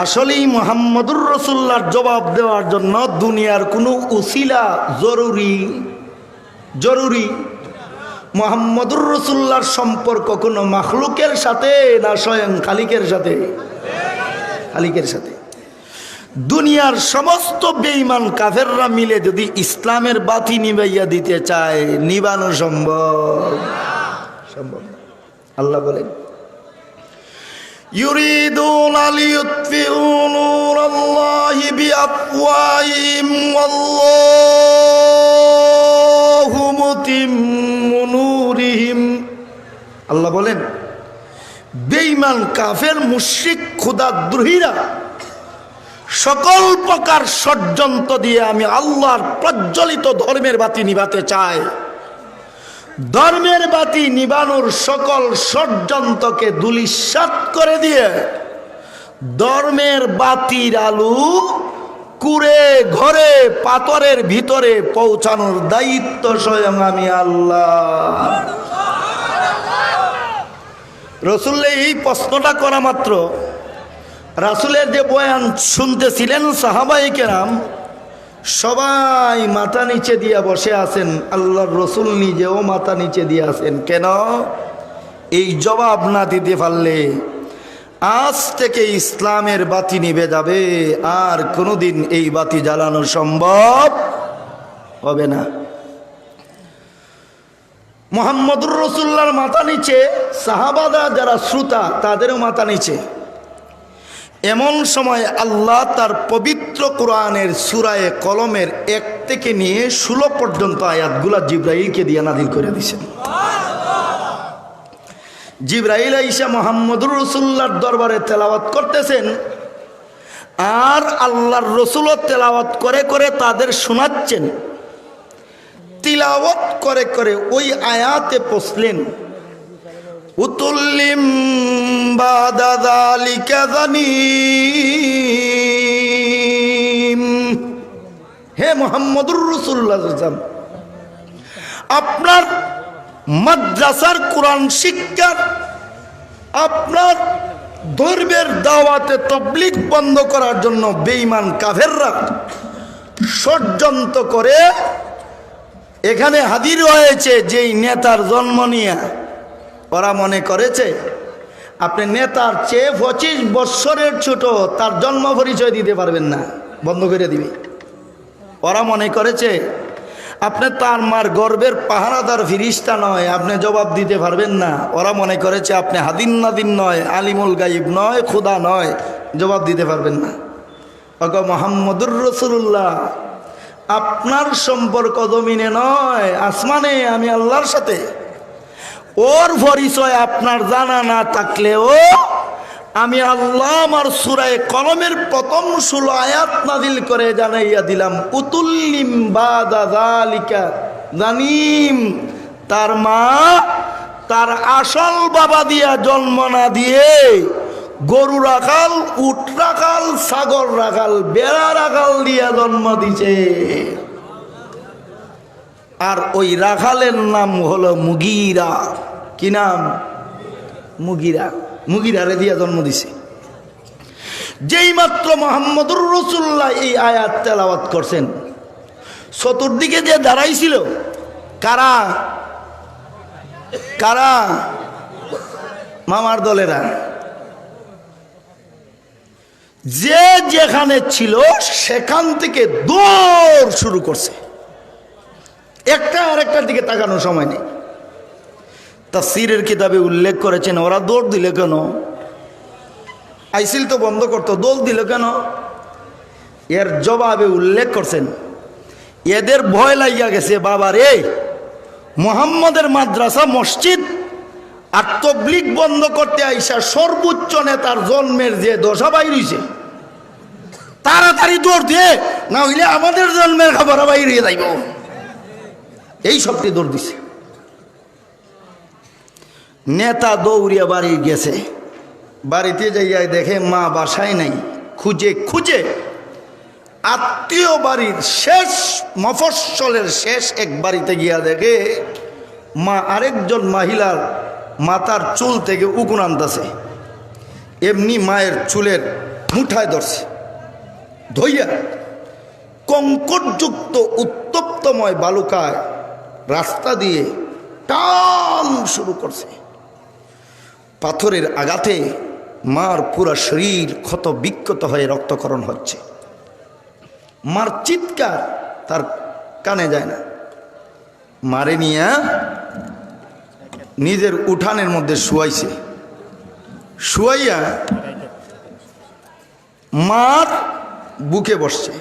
আসলেই মুহাম্মদুর রাসূলুল্লাহর জবাব দেওয়ার জন্য দুনিয়ার কোনো উসিলা জরুরি। মুহাম্মদুর রাসূলুল্লাহর সম্পর্ক কোনো মাখলুকের সাথে না স্বয়ং খালিকের সাথে? খালিকের সাথে। দুনিয়ার সমস্ত বেঈমান কাফেররা মিলে যদি ইসলামের বাতি নিভাইয়া দিতে চায়, নিবানো সম্ভব? আল্লাহ বলেন, ইউরিদুনা লিইউতফিউ নূরাল্লাহি বিআফওয়াহিহিম ওয়াল্লাহু মুতিম্মু নূরিহিম। আল্লাহ বলেন বেঈমান কাফের মুশরিক খোদাদ্রোহীরা সকল প্রকার ষড়যন্ত্র দিয়ে আমি আল্লাহর প্রজ্বলিত ধর্মের বাতি নিভাতে চাই। ধর্মের বাতি নিভানোর সকল ষড়যন্ত্রকে ধূলিসাৎ করে দিয়ে ধর্মের বাতির আলো কুড়ে ঘরে পাথরের ভিতরে পৌঁছানোর দায়িত্ব স্বয়ং আমি আল্লাহ। রাসূলের এই প্রশ্নটা করা মাত্র রাসূলের যে বয়ান শুনতেছিলেন সাহাবায়ে কেরাম সবাই মাথা নিচে দিয়া বসে আছেন, আল্লাহর রাসূল নিজেও মাথা নিচে দিয়ে আছেন। কেন? এই জবাব না দিতে পারলে আজ থেকে ইসলামের বাতি নিভে যাবে, আর কোনোদিন এই বাতি জ্বালানো সম্ভব হবে না। মুহাম্মদুর রাসূলুল্লাহর মাথা নিচে সাহাবারা যারা শ্রোতা তাদেরও মাথা নিচে। এমন সময় আল্লাহ তার পবিত্র কোরআনের সূরায়ে কলমের 1 থেকে নিয়ে 16 পর্যন্ত আয়াতগুলা জিবরাইলকে দিয়ে নাযিল করে দিয়েছেন। জিবরাইল আইসা মুহাম্মদুর রাসূলুল্লাহর দরবারে তেলাওয়াত করতেছেন, আর আল্লাহর রাসূলও তেলাওয়াত করে করে তাদের শোনাচ্ছেন। তিলাওয়াত করে করে ওই আয়াতে পৌঁছলেন উতুল্লিম বাদা যালিকা যানিম। হে মুহাম্মদুর রাসূলুল্লাহ সাল্লাল্লাহু আলাইহি ওয়াসাল্লাম, আপনার মাদ্রাসার কোরআন শিক্ষার, আপনার ধর্মের দাওয়াতে তাবলীগ বন্ধ করার জন্য বেঈমান কাফেররা ষড়যন্ত্র করে এখানে হাজির হয়েছে। যেই নেতার জন্ম নিয়ে ওরা মনে করেছে আপনি নেতার চেয়ে 25 বৎসরের ছোট, তার জন্ম পরিচয় দিতে পারবেন না, বন্ধ করে দিবে। ওরা মনে করেছে আপনি তার মার গর্বের পাহারাদার ফিরিস্তা নয়, আপনি জবাব দিতে পারবেন না। ওরা মনে করেছে আপনি হাদিন নাদিন নয়, আলিমুল গাইব নয়, খোদা নয়, জবাব দিতে পারবেন না। ওগো মুহাম্মদুর রাসূলুল্লাহ, আপনার সম্পর্ক জমিনে নয় আসমানে, আমি আল্লাহর সাথে। ওর পরিচয় আপনার জানা না থাকলেও আমি আল্লাহ আমার সূরায়ে কলমের প্রথম 16 আয়াত নাযিল করে জানাইয়া দিলাম উতুল্লিম বাদা যালিকা জানিম। তার মা তার আসল বাবা দিয়া জন্ম না দিয়ে গরু রাখাল, উট রাখাল, ছাগল রাখাল, বেড়া রাখাল দিয়া জন্ম দিছে। আর ওই রাখালের নাম হলো মুগীরা। কি নাম? মুগীরা। মুগীরারে দিয়া জন্ম দিছে। যেই মাত্র মুহাম্মদুর রাসূলুল্লাহ এই আয়াত তেলাওয়াত করছেন, চতুর্দিকে যে দাঁড়াইছিল কারা? কারা? মামার দলেরা। যে যেখানে ছিল সেখান থেকে দৌড় শুরু করছে। একটা আরেকটার দিকে তাকানোর সময় নেই। তাফসীরের কিতাবে উল্লেখ করেছেন ওরা দৌড় দিলে কেন? আইসিল তো বন্ধ করতো, দৌড় দিল কেন? এর জবাবে উল্লেখ করছেন এদের ভয় লাগিয়া গেছে, বাবা রে মুহাম্মদের মাদ্রাসা মসজিদ আর তাবলীগ বন্ধ করতে আইসা সর্বোচ্চ নেতার জন্মের যে দশা বাইর হইছে, তাড়াতাড়ি দৌড় দিয়ে, না হইলে আমাদের জন্মের খবর বাইরে যাইব। এই শক্তি দৌড় দিছে। নেতা দৌড়িয়া বাড়ি গেছে, বাড়িতে যাইয়া দেখে মা বাসায় নাই। খুঁজে খুঁজে আত্মীয় বাড়ির শেষ মফস্বলের শেষ এক বাড়িতে গিয়া দেখে মা আরেকজন মহিলার মাথার চুল থেকে উকুন আনতেছে। এমনি মায়ের চুলের মুঠায় ধরছে, ধইয়া কঙ্করযুক্ত উত্তপ্তময় বালুকায় রাস্তা দিয়ে টান শুরু করছে। পাথরের আঘাতে মার পুরা শরীর ক্ষত বিক্ষত হয়ে রক্তক্ষরণ হচ্ছে। মার চিৎকার তার কানে যায় না। মারে নিয়ে নিজের উঠানের মধ্যে শুয়াইছে। শুয়াইয়া মার বুকে বসছে।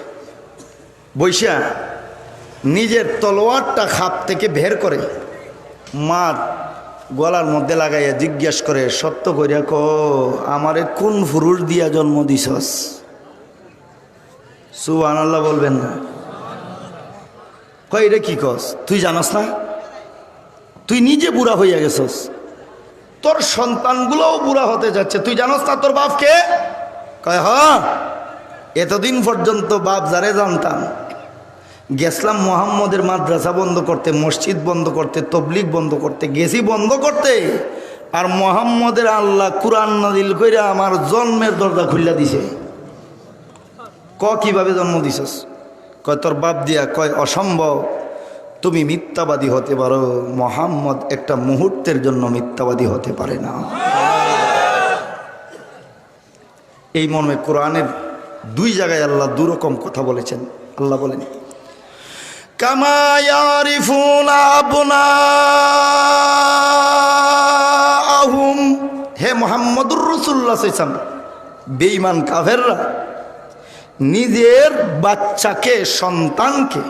বৈশা নিজের তলোয়ারটা খাপ থেকে বের করে মার গলার মধ্যে লাগাইয়া জিজ্ঞেস করে, সত্য করিয়া ক আমারে কোন পুরুষ দিয়া জন্ম দিছস? সুবহানাল্লাহ বলবেন না? কয় এটা কি কস? তুই জানাস না? তুই নিজে বুড়া হইয়া গেছস, তোর সন্তানগুলোও বুড়া হতে যাচ্ছে, তুই জানাস না তোর বাপকে? কয় হ্যাঁ, এতদিন পর্যন্ত বাপ যারে জানতাম, গেছিলাম মোহাম্মদের মাদ্রাসা বন্ধ করতে, মসজিদ বন্ধ করতে, তবলিগ বন্ধ করতে, গেছি বন্ধ করতে, আর মোহাম্মদের আল্লাহ কুরআন নাজিল কইরা আমার জন্মের দরজা খুললা দিছে। কিভাবে জন্ম দিছস? কয় তোর বাপ দিয়া। কয় অসম্ভব, তুমি মিথ্যাবাদী হতে পারো, মোহাম্মদ একটা মুহূর্তের জন্য মিথ্যাবাদী হতে পারে না। এই মর্মে কোরআনের 2 জায়গায় আল্লাহ 2 রকম কথা বলেছেন। আল্লাহ বলেন, কামা ইয়ারিফুনা আবনাআহুম, হে মুহাম্মদুর রাসূলুল্লাহ সাল্লাল্লাহু আলাইহি ওয়াসাল্লাম, বেঈমান কাফেররা নিজের বাচ্চাকে, সন্তানকে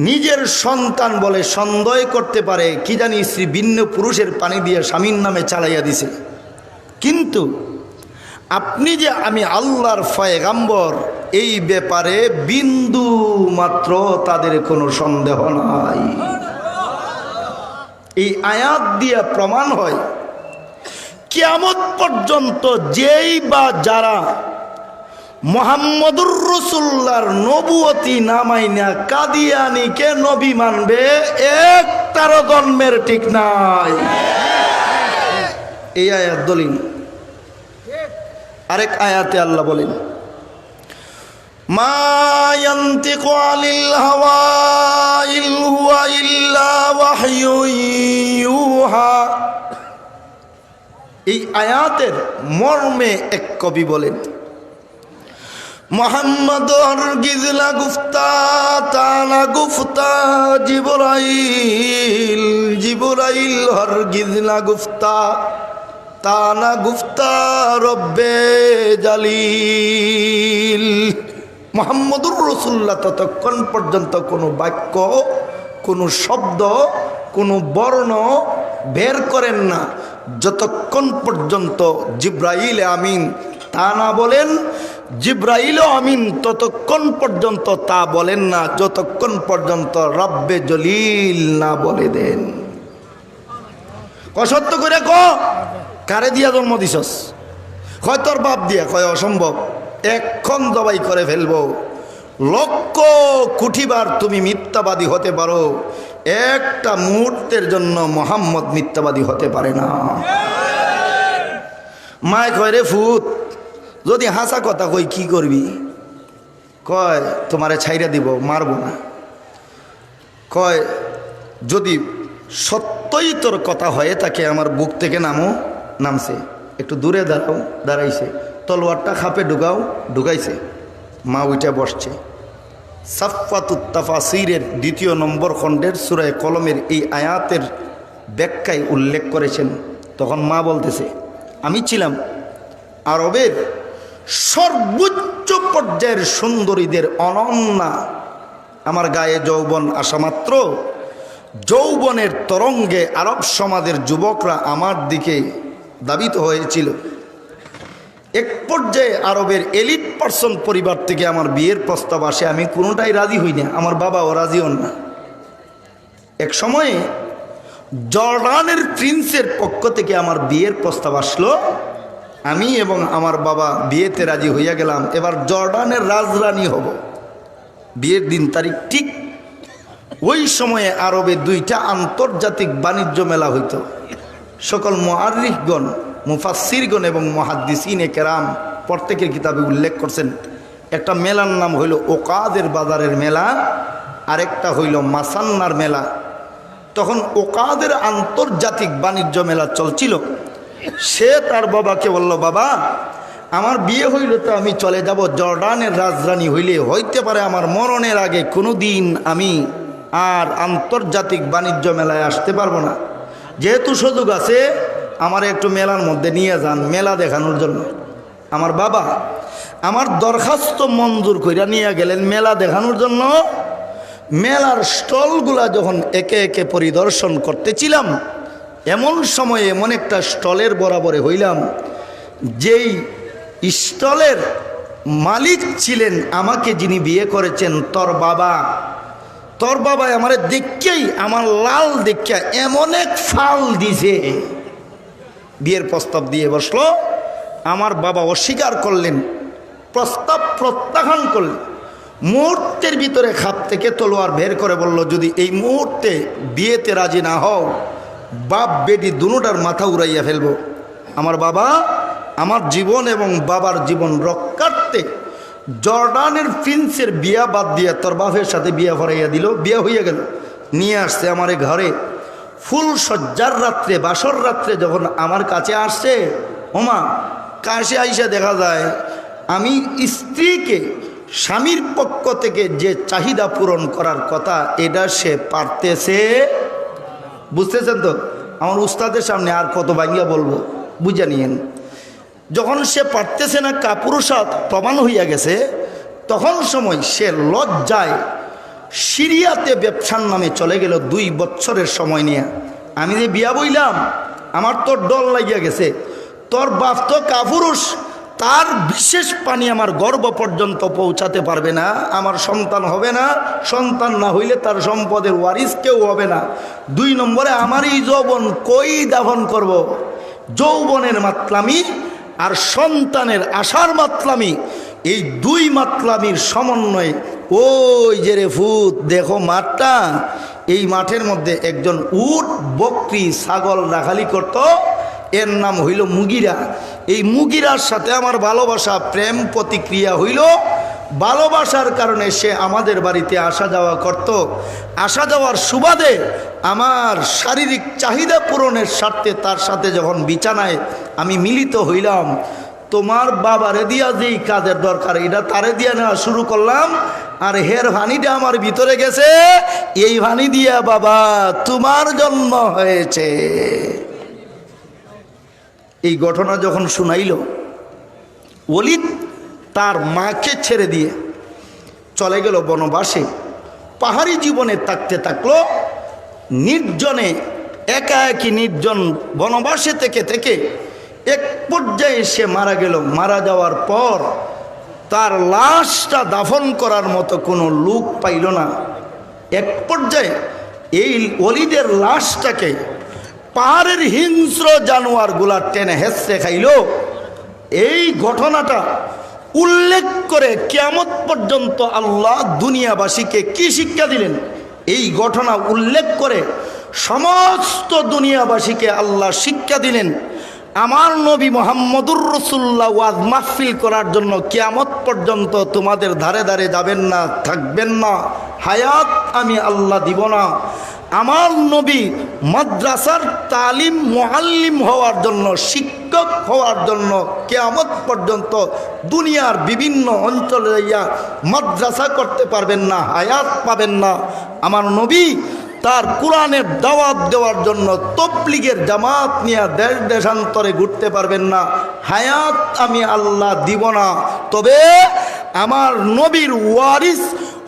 নিজের সন্তান বলে সন্দেহ করতে পারে, কি জানি স্ত্রী ভিন্ন পুরুষের পানি দিয়ে স্বামীর নামে চালাইয়া দিছে। কিন্তু আপনি যে আমি আল্লাহর পয়গাম্বর, এই ব্যাপারে বিন্দু মাত্র তাদের কোনো সন্দেহ নাই। এই আয়াত দিয়ে প্রমাণ হয় কিয়ামত পর্যন্ত যেই বা যারা মুহাম্মদুর রাসূলুল্লাহর নবুয়তি না মাইনা কাদিয়ানীকে নবী মানবে, একটারও জন্মের ঠিক নাই। এই আয়াত দলিল। আরেক আয়াতে আল্লাহ বলেন, মা ইয়ান্তিকু আনিল হাওয়া ইন হুয়া ইল্লা ওয়াহয়ুন ইউহা। এই আয়াতের মর্মে এক কবি বলেন, মোহাম্মদ হরগিজ না গুফতা তা না গুফতা জিবরাইল, জিবরাইল হরগিজ না গুফতা তা না গুফতা রব্বে জালিল। মুহাম্মদুর রাসূলুল্লাহ ততক্ষণ পর্যন্ত কোনো বাক্য, কোনো শব্দ, কোনো বর্ণ বের করেন না যতক্ষণ পর্যন্ত জিবরাইল আমিন তা না বলেন। জিবরাইল আমিন ততক্ষণ পর্যন্ত তা বলেন না যতক্ষণ পর্যন্ত রব্বে জলিল না বলে দেন। সত্য করে ক কারে দিয়া জন্ম দিছস? কয় তোর বাপ দিয়া। কয় অসম্ভব, এক্ষণ জবাই করে ফেলবো। লক্ষ কোটিবার তুমি মিথ্যাবাদী হতে পারো, একটা মুহূর্তের জন্য মোহাম্মদ মিথ্যাবাদী হতে পারে না। মায় কয় রে ফুত, যদি হাসা কথা কই কি করবি? কয় তোমারে ছাইরা দিব, মারবো না। কয় যদি সত্যই তোর কথা হয়ে থাকে আমার বুক থেকে নামো। নামছে, একটু দূরে দাঁড়াও, দাঁড়াইছে, তলোয়ারটা খাপে ঢুকাও, ঢুকাইছে। মা ওইটা বসছে। সাফাতুত তাফাসিরের 2 নম্বর খণ্ডের সূরা কলমের এই আয়াতের ব্যাখ্যায় উল্লেখ করেছেন। তখন মা বলতেছে, আমি ছিলাম আরবের সর্বোচ্চ পর্যায়ের সুন্দরীদের অনন্যা। আমার গায়ে যৌবন আসা মাত্র যৌবনের তরঙ্গে আরব সমাজের যুবকরা আমার দিকে দাবিত হয়েছিল। এক পর্যায়ে আরবের এলিট পার্সন পরিবার থেকে আমার বিয়ের প্রস্তাব আসে, আমি কোনোটাই রাজি হই না, আমার বাবাও রাজি হন না। এক সময়ে জর্ডানের প্রিন্সের পক্ষ থেকে আমার বিয়ের প্রস্তাব আসলো, আমি এবং আমার বাবা বিয়েতে রাজি হইয়া গেলাম। এবার জর্ডানের রাজরানী হব। বিয়ের দিন তারিখ ঠিক। ওই সময়ে আরবে 2টা আন্তর্জাতিক বাণিজ্য মেলা হইত। সকল মুআররিখগণ, মুফাসসিরগণ এবং মুহাদ্দিসিনে কেরাম প্রত্যেকের কিতাবে উল্লেখ করছেন। একটা মেলার নাম হইল ওকাদের বাজারের মেলা, আরেকটা হইল মাসান্নার মেলা। তখন ওকাদের আন্তর্জাতিক বাণিজ্য মেলা চলছিল। সে তার বাবাকে বলল, বাবা আমার বিয়ে হইল তো আমি চলে যাব জর্ডানের রাজধানী হইলে, হইতে পারে আমার মরণের আগে কোনো দিন আমি আর আন্তর্জাতিক বাণিজ্য মেলায় আসতে পারবো না। যেহেতু সুযোগ আছে আমার একটু মেলার মধ্যে নিয়ে যান, মেলা দেখানোর জন্য। আমার বাবা আমার দরখাস্ত মঞ্জুর কইরা নিয়ে গেলেন মেলা দেখানোর জন্য। মেলার স্টলগুলা যখন একে একে পরিদর্শন করতেছিলাম, এমন সময়ে এমন একটা স্টলের বরাবরে হইলাম, যেই স্টলের মালিক ছিলেন আমাকে যিনি বিয়ে করেছেন, তোর বাবা আমারে দেখেই, আমার লাল দেখিয়া এমন এক ফাল দিছে, বিয়ের প্রস্তাব দিয়ে বসলো। আমার বাবা অস্বীকার করলেন, প্রস্তাব প্রত্যাখ্যান করলেন। মুহূর্তের ভিতরে খাপ থেকে তলোয়ার বের করে বলল, যদি এই মুহূর্তে বিয়েতে রাজি না হও, বাপ বেটি দুটার মাথা উড়াইয়া ফেলবো। আমার বাবা আমার জীবন এবং বাবার জীবন রক্ষার্থে জর্ডানের প্রিন্সের বিয়া বাদ দিয়া তোর বাপের সাথে বিয়া ভরাইয়া দিল। বিয়া হইয়া গেল, নিয়ে আসছে আমার ঘরে। ফুল সজ্জার রাত্রে, বাসর রাত্রে যখন আমার কাছে আসছে, ওমা কাছে আইসা দেখা যায় আমি স্ত্রীকে স্বামীর পক্ষ থেকে যে চাহিদা পূরণ করার কথা, এটা সে পারতেছে। বুঝতেছেন তো? আমার উস্তাদের সামনে আর কত ভাঙ্গিয়া বলবো, বুঝে নিয়েন। যখন সে পারতেছে না, কাপুরুষাৎ প্রমাণ হইয়া গেছে, তখন সময় সে লজ্জায় সিরিয়াতে ব্যবসার নামে চলে গেল 2 বছরের সময় নিয়ে। আমি যে বিয়া বইলাম, আমার তো ডর লাগিয়া গেছে, তোর বাপ তো কাপুরুষ, তার বিশেষ পানি আমার গর্ভ পর্যন্ত পৌঁছাতে পারবে না, আমার সন্তান হবে না, সন্তান না হইলে তার সম্পদের ওয়ারিস কেউ হবে না। 2 নম্বরে আমার এই যৌবন কই দাফন করব? যৌবনের মাতলামি আর সন্তানের আশার মাতলামি, এই 2 মাতলামির সমন্বয়ে ওই যে রে ফুত দেখো মাঠটা, এই মাঠের মধ্যে একজন উট বকরি ছাগল রাখালি করত, এর নাম হইল মুগিরা। এই মুগিরার সাথে আমার ভালোবাসা প্রেম প্রতিক্রিয়া হইল। ভালোবাসার কারণে সে আমাদের বাড়িতে আসা যাওয়া করত। আসা যাওয়ার সুবাদে আমার শারীরিক চাহিদা পূরণের স্বার্থে তার সাথে যখন বিছানায় আমি মিলিত হইলাম, তোমার বাবারে দিয়া যেই কাজের দরকার, এটা তারে দিয়া নেওয়া শুরু করলাম। আর হের ভানিটা আমার ভিতরে গেছে, এই ভানি দিয়া বাবা তোমার জন্ম হয়েছে। এই ঘটনা যখন শুনাইল, ওলিদ তার মাকে ছেড়ে দিয়ে চলে গেল বনবাসে। পাহাড়ি জীবনে থাকতে থাকলো নির্জনে, একা একই নির্জন বনবাসে থেকে থেকে এক পর্যায়ে সে মারা গেল। মারা যাওয়ার পর তার লাশটা দাফন করার মতো কোনো লোক পাইল না। এক পর্যায়ে এই ওলিদের লাশটাকে পাহাড়ের হিংস্র জানোয়ারগুলা টেনে হেসে খাইল। এই ঘটনাটা উল্লেখ করে কিয়ামত পর্যন্ত আল্লাহ দুনিয়াবাসীকে কি শিক্ষা দিলেন, এই ঘটনা উল্লেখ করে সমস্ত দুনিয়াবাসীকে আল্লাহ শিক্ষা দিলেন। আমার নবী মুহাম্মদুর রাসূলুল্লাহ ওয়াজ মাহফিল করার জন্য কিয়ামত পর্যন্ত তোমাদের ধারে ধারে যাবেন না, থাকবেন না, হায়াত আমি আল্লাহ দিব না। আমার নবী মাদ্রাসার তালিম মুআল্লিম হওয়ার জন্য, শিক্ষক হওয়ার জন্য কিয়ামত পর্যন্ত দুনিয়ার বিভিন্ন অঞ্চলে যাইয়া মাদ্রাসা করতে পারবেন না, হায়াত পাবেন না। আমার নবী তার কোরআনের দাওয়াত দেওয়ার জন্য তবলিগের জামাত নিয়ে দেশ দেশান্তরে ঘুরতে পারবেন না, হায়াত আমি আল্লাহ দিব না। তবে আমার নবীর ওয়ারিস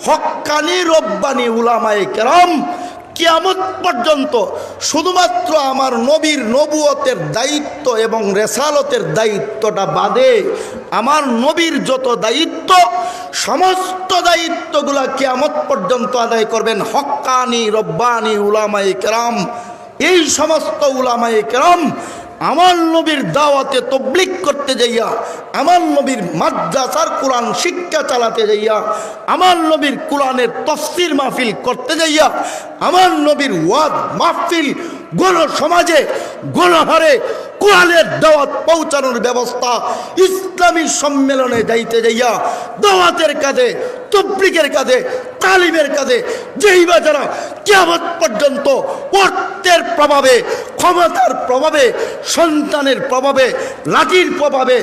হক্কানি রব্বানি উলামায়ে কেরাম কিয়ামত পর্যন্ত শুধুমাত্র আমার নবীর নবুয়তের দায়িত্ব এবং রেসালতের দায়িত্বটা বাদে আমার নবীর যত দায়িত্ব, সমস্ত দায়িত্বগুলা কিয়ামত পর্যন্ত আদায় করবেন হক্কানি রব্বানি উলামায়ে কেরাম। এই সমস্ত উলামায়ে কেরাম আমার নবীর দাওয়াতে তবলিগ করতে যাইয়া, আমার নবীর মাদ্রাসার কোরআন শিক্ষা চালাতে যাইয়া, আমার নবীর কোরআনের তাফসীর মাহফিল করতে যাইয়া, আমার নবীর ওয়াজ মাহফিল গণ সমাজে গণহারে কোরআনের দাওয়াত পৌঁছানোর ব্যবস্থা, ইসলামী সম্মেলনে যাইতে যাইয়া দাওয়াতের কাজে, তবলিগের কাজে, তালিমের কাজে যেই বা যারা কিয়ামত পর্যন্ত অর্থের প্রভাবে, ক্ষমতার প্রভাবে, সন্তানের প্রভাবে, লাঠির প্রভাবে,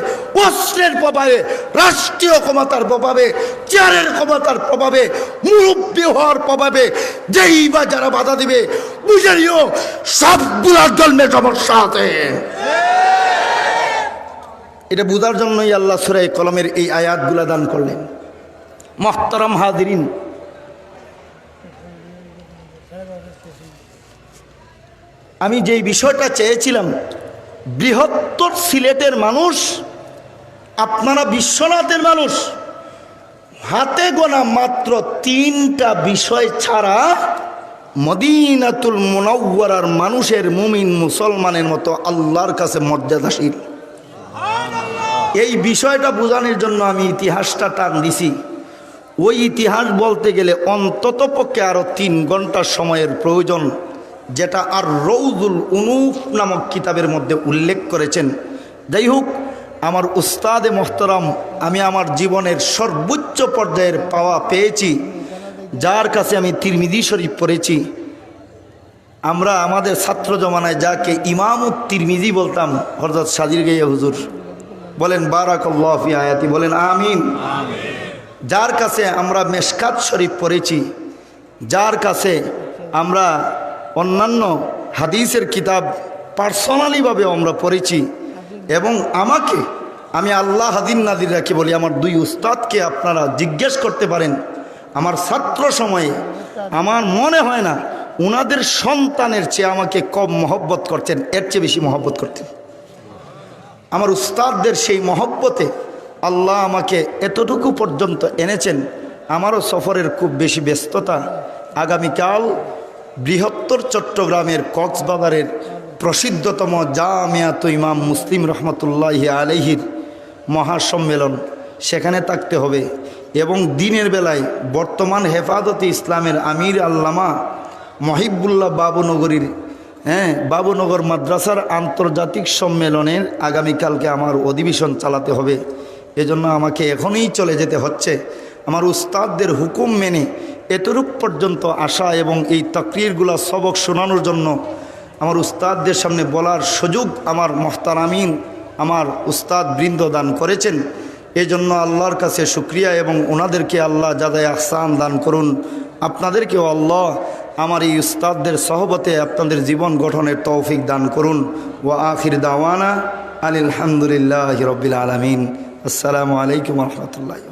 অস্ত্রের প্রভাবে, রাষ্ট্রীয় ক্ষমতার প্রভাবে, চেয়ারের ক্ষমতার প্রভাবে, মুরব্বী হওয়ার প্রভাবে যেই বা যারা বাধা দিবে, বুঝে নিও সবগুলোর জন্য সমস্যা আছে। এটা বোঝার জন্যই আল্লাহ সূরা কলমের এই আয়াতগুলা দান করলেন। মুহতারাম হাজিরিন, আমি যেই বিষয়টা চেয়েছিলাম, বৃহত্তর সিলেটের মানুষ, আপনারা বিশ্বনাথের মানুষ, হাতে গোনা মাত্র 3টা বিষয় ছাড়া মদিনাতুল মুনাওয়ারার মানুষের, মুমিন মুসলমানের মতো আল্লাহর কাছে মর্যাদাশীল। এই বিষয়টা বোঝানোর জন্য আমি ইতিহাসটা টান দিছি। ওই ইতিহাস বলতে গেলে অন্তত পক্ষে আরও 3 ঘন্টা সময়ের প্রয়োজন, যেটা আর রৌজুল উনুফ নামক কিতাবের মধ্যে উল্লেখ করেছেন। যাই হোক, আমার উস্তাদে মোহতারাম, আমি আমার জীবনের সর্বোচ্চ পর্যায়ের পাওয়া পেয়েছি, যার কাছে আমি তিরমিজি শরীফ পড়েছি। আমরা আমাদের ছাত্র জমানায় যাকে ইমামুত তিরমিজি বলতাম, হযরত সাজির গাইয়া হুজুর, বলেন বারাকাল্লাহু ফি আয়াতি, বলেন আমিন। যার কাছে আমরা মেশকাত শরীফ পড়েছি, যার কাছে আমরা অন্যান্য হাদিসের কিতাব পার্সোনালিভাবে আমরা পড়েছি, এবং আমি আল্লাহ হাদিন নাদির রাখি বলি, আমার 2 উস্তাদকে আপনারা জিজ্ঞেস করতে পারেন। আমার ছাত্র সময়ে আমার মনে হয় না ওনাদের সন্তানের চেয়ে আমাকে কম মহব্বত করতেন, এর চেয়ে বেশি মহব্বত করতেন। আমার উস্তাদদের সেই মহব্বতে আল্লাহ আমাকে এতটুকু পর্যন্ত এনেছেন। আমারও সফরের খুব বেশি ব্যস্ততা। আগামীকাল বৃহত্তর চট্টগ্রামের কক্সবাজারের প্রসিদ্ধতম জামিয়াত ইমাম মুসলিম রহমতুল্লাহি আলাইহির মহাসম্মেলন, সেখানে থাকতে হবে। এবং দিনের বেলায় বর্তমান হেফাজতে ইসলামের আমির আল্লামা মহিবুল্লাহ বাবুনগরীর বাবুনগর মাদ্রাসার আন্তর্জাতিক সম্মেলনের আগামীকালকে আমার অধিবেশন চালাতে হবে। এজন্য আমাকে এখনই চলে যেতে হচ্ছে। আমার উস্তাদদের হুকুম মেনে এতরূপ পর্যন্ত আসা এবং এই তাকরীরগুলা সবক শোনানোর জন্য আমার উস্তাদদের সামনে বলার সুযোগ আমার মুহতারামিন, আমার উস্তাদ বৃন্দ দান করেছেন। এই জন্য আল্লাহর কাছে শুকরিয়া, এবং ওনাদেরকে আল্লাহ জাযায়ে আহসান দান করুন। আপনাদেরকেও আল্লাহ আমার এই উস্তাদদের সহবতে আপনাদের জীবন গঠনের তৌফিক দান করুন। ওয়া আখির দাওয়ানা আলহামদুলিল্লাহি রাব্বিল আলামিন। আসসালামু আলাইকুম ওয়া রাহমাতুল্লাহি।